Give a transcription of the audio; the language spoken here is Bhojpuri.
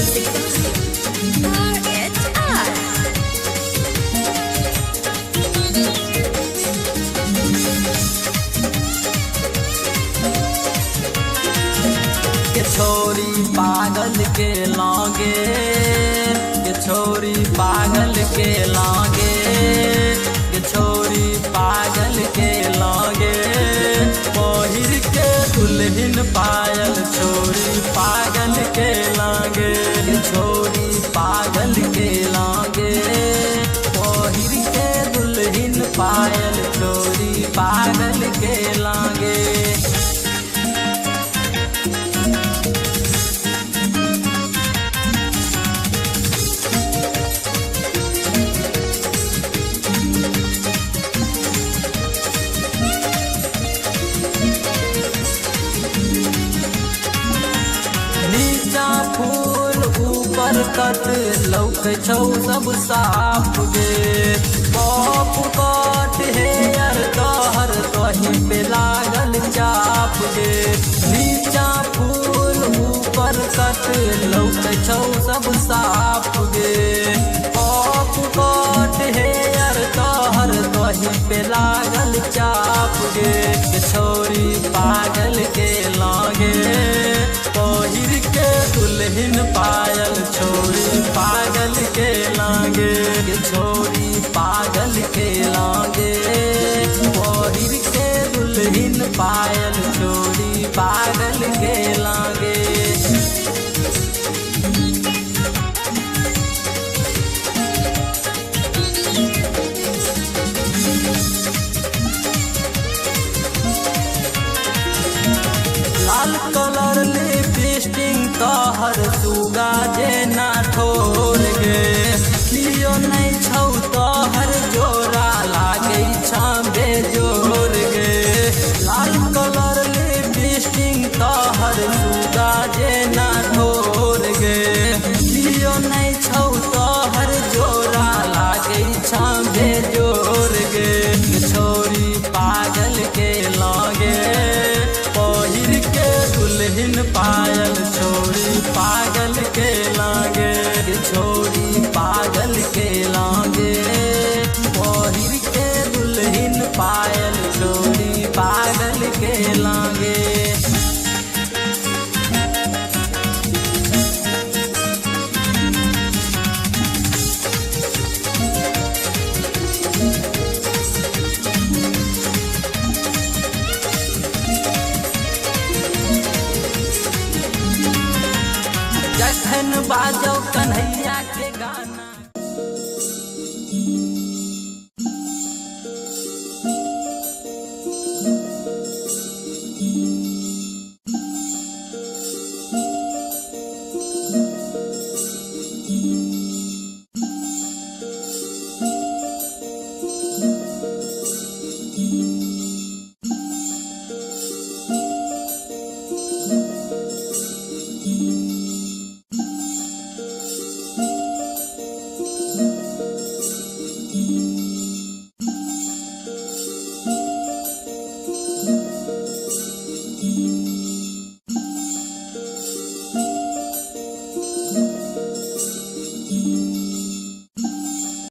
Music by RHR. के छोरी पागल के लागे, के छोरी पागल के लागे, के छोरी पागल के लागे। पहिर के दुल्हन पायल छोरी पागल के लागे, के छोरी पागल के लागे। पहिर के दुल्हन पायल छोरी पागल के लागे। नीचा फूल ऊपर कट लौक छौ सब साफ गे। पॉप कट हेयर तोहर तोही पे लागल चाप गे। नीचा फूल ऊपर कट लौक छौ सब साफ गे। पॉप कट हेयर तोहर तोही पे लागल चाप गे। के छोरी पागल के लागे, पहिर के दुल्हन पायल छोरी पागल के लागे, के छोरी पागल के लागे। पहिर के दुल्हन पायल छोरी पागल के लागे। लाल कलर लिपस्टिक तोहर सुगा जेना ठोर गे। लियो नहीं छौ तोहर जोरा लागे छाबे जोर गे। लाल कलर लिपस्टिक तोहर सुगा जेना ठोर गे। लियो नहीं छौ तोहर जोरा लागे छाबे जोर गे। छोरी पागल के लागे, पहिर के दुल्हन पायल छोरी पागल के लागे, छोरी पागल के लागे। पहिर के दुल्हन पायल छोरी पागल के लागे। जखन बाजो कन्हैया